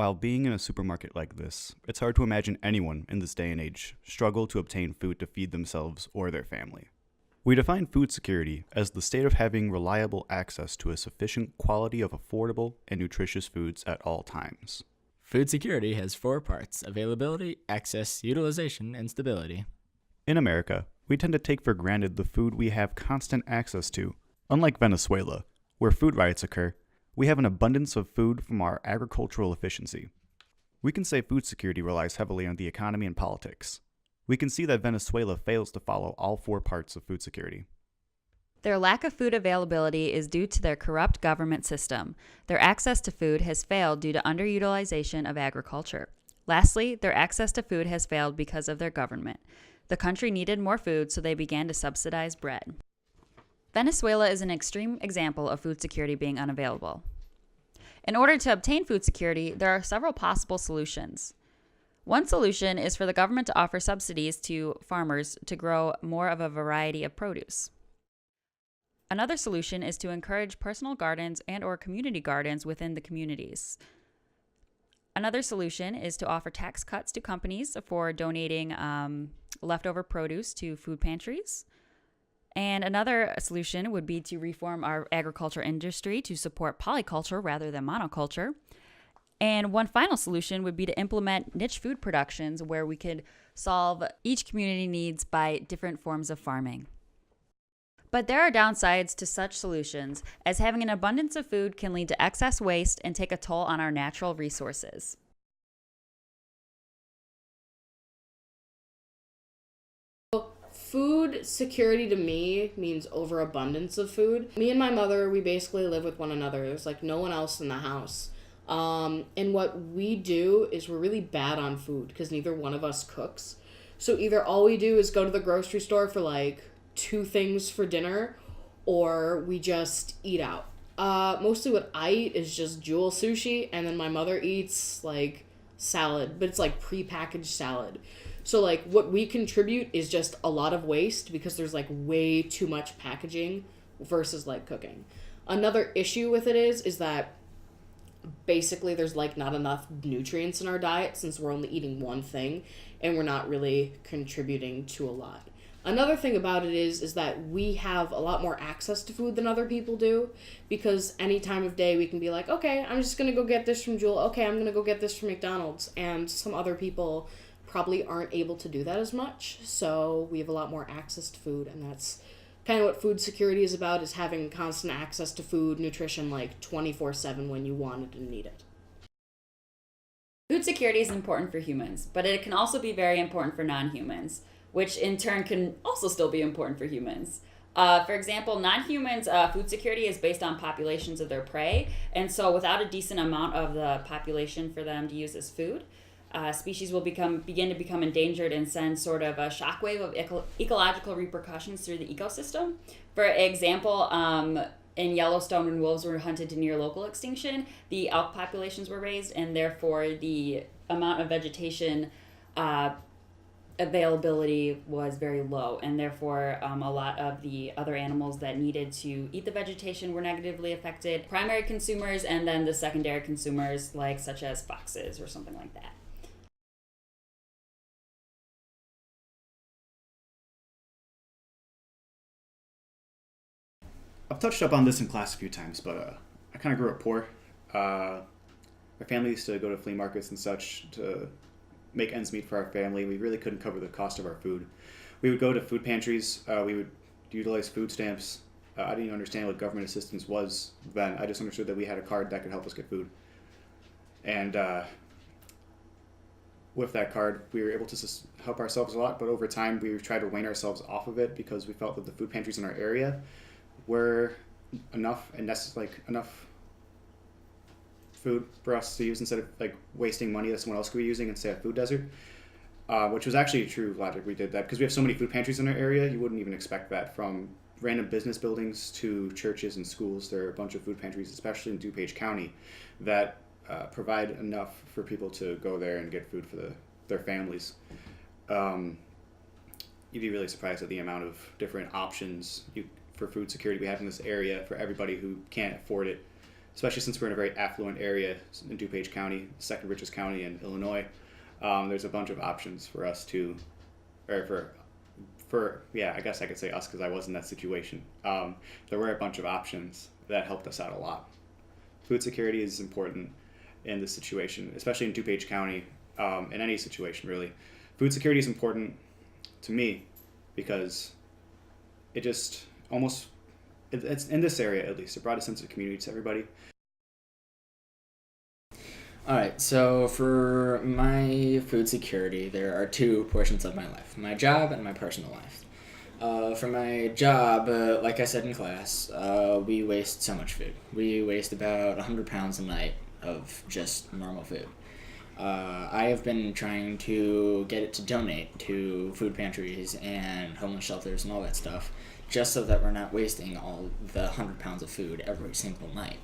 While being in a supermarket like this, it's hard to imagine anyone in this day and age struggle to obtain food to feed themselves or their family. We define food security as the state of having reliable access to a sufficient quality of affordable and nutritious foods at all times. Food security has four parts: availability, access, utilization, and stability. In America, we tend to take for granted the food we have constant access to. Unlike Venezuela, where food riots occur, we have an abundance of food from our agricultural efficiency. We can say food security relies heavily on the economy and politics. We can see that Venezuela fails to follow all four parts of food security. Their lack of food availability is due to their corrupt government system. Their access to food has failed due to underutilization of agriculture. Lastly, their access to food has failed because of their government. The country needed more food, so they began to subsidize bread. Venezuela is an extreme example of food security being unavailable. In order to obtain food security, there are several possible solutions. One solution is for the government to offer subsidies to farmers to grow more of a variety of produce. Another solution is to encourage personal gardens and/or community gardens within the communities. Another solution is to offer tax cuts to companies for donating leftover produce to food pantries. And another solution would be to reform our agriculture industry to support polyculture rather than monoculture. And one final solution would be to implement niche food productions where we could solve each community needs by different forms of farming. But there are downsides to such solutions, as having an abundance of food can lead to excess waste and take a toll on our natural resources. Food security to me means overabundance of food. Me and my mother, we basically live with one another. There's like no one else in the house. And what we do is we're really bad on food because neither one of us cooks. So either all we do is go to the grocery store for like 2 things for dinner, or we just eat out. Mostly what I eat is just Jewel sushi, and then my mother eats like salad, but it's like prepackaged salad. So like what we contribute is just a lot of waste because there's like way too much packaging versus like cooking. Another issue with it is that basically there's like not enough nutrients in our diet since we're only eating one thing and we're not really contributing to a lot. Another thing about it is that we have a lot more access to food than other people do, because any time of day we can be like, okay, I'm just going to go get this from Jewel. Okay, I'm going to go get this from McDonald's. And some other people probably aren't able to do that as much. So we have a lot more access to food, and that's kind of what food security is about, is having constant access to food, nutrition, like 24/7 when you want it and need it. Food security is important for humans, but it can also be very important for non-humans, which in turn can also still be important for humans. For example, non-humans, food security is based on populations of their prey, and so without a decent amount of the population for them to use as food, species will begin to become endangered and send sort of a shockwave of ecological repercussions through the ecosystem. For example, in Yellowstone, when wolves were hunted to near local extinction, the elk populations were raised, and therefore the amount of vegetation availability was very low, and therefore a lot of the other animals that needed to eat the vegetation were negatively affected. Primary consumers and then the secondary consumers, like such as foxes or something like that. I've touched up on this in class a few times, but I kind of grew up poor. My family used to go to flea markets and such to make ends meet for our family. We really couldn't cover the cost of our food. We would go to food pantries. We would utilize food stamps. I didn't even understand what government assistance was then. I just understood that we had a card that could help us get food. And with that card, we were able to help ourselves a lot, but over time we tried to wean ourselves off of it because we felt that the food pantries in our area were enough enough food for us to use instead of like wasting money that someone else could be using and say a food desert, which was actually a true logic. We did that because we have so many food pantries in our area. You wouldn't even expect that. From random business buildings to churches and schools, there are a bunch of food pantries, especially in DuPage County, that provide enough for people to go there and get food for their families. You'd be really surprised at the amount of different options for food security we have in this area for everybody who can't afford it. especially since we're in a very affluent area in DuPage County, the second richest county in Illinois. There's a bunch of options for us to, or for yeah, I guess I could say us because I was in that situation. There were a bunch of options that helped us out a lot. Food security is important in this situation, especially in DuPage County, in any situation really. Food security is important to me because it just almost, it's in this area at least, it brought a sense of community to everybody. Alright, so for my food security, there are two portions of my life, my job and my personal life. For my job, like I said in class, we waste so much food. We waste about 100 pounds a night of just normal food. I have been trying to get it to donate to food pantries and homeless shelters and all that stuff, just so that we're not wasting all the 100 pounds of food every single night.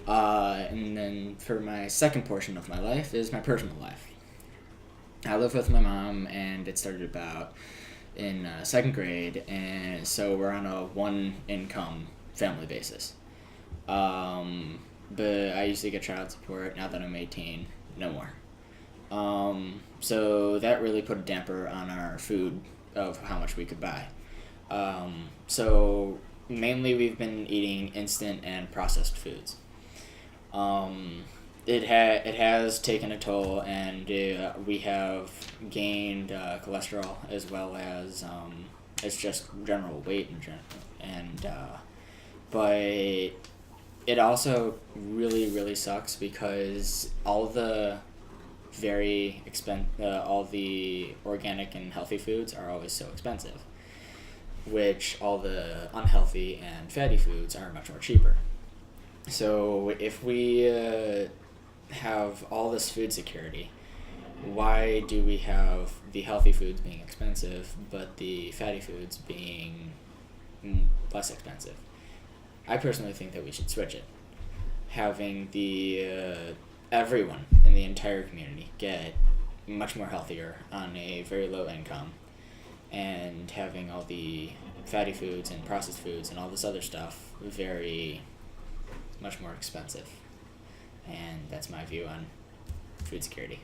And then for my second portion of my life is my personal life. I live with my mom, and it started about in second grade, and so we're on a one-income family basis. But I used to get child support. Now that I'm 18, no more. So that really put a damper on our food of how much we could buy. So mainly we've been eating instant and processed foods. It has taken a toll, and we have gained cholesterol as well as it's just general weight in general. And but it also really sucks because all the all the organic and healthy foods are always so expensive, which all the unhealthy and fatty foods are much more cheaper. So if we have all this food security, why do we have the healthy foods being expensive but the fatty foods being less expensive? I personally think that we should switch it. Having the everyone in the entire community get much more healthier on a very low income, and having all the fatty foods and processed foods and all this other stuff very much more expensive. And that's my view on food security.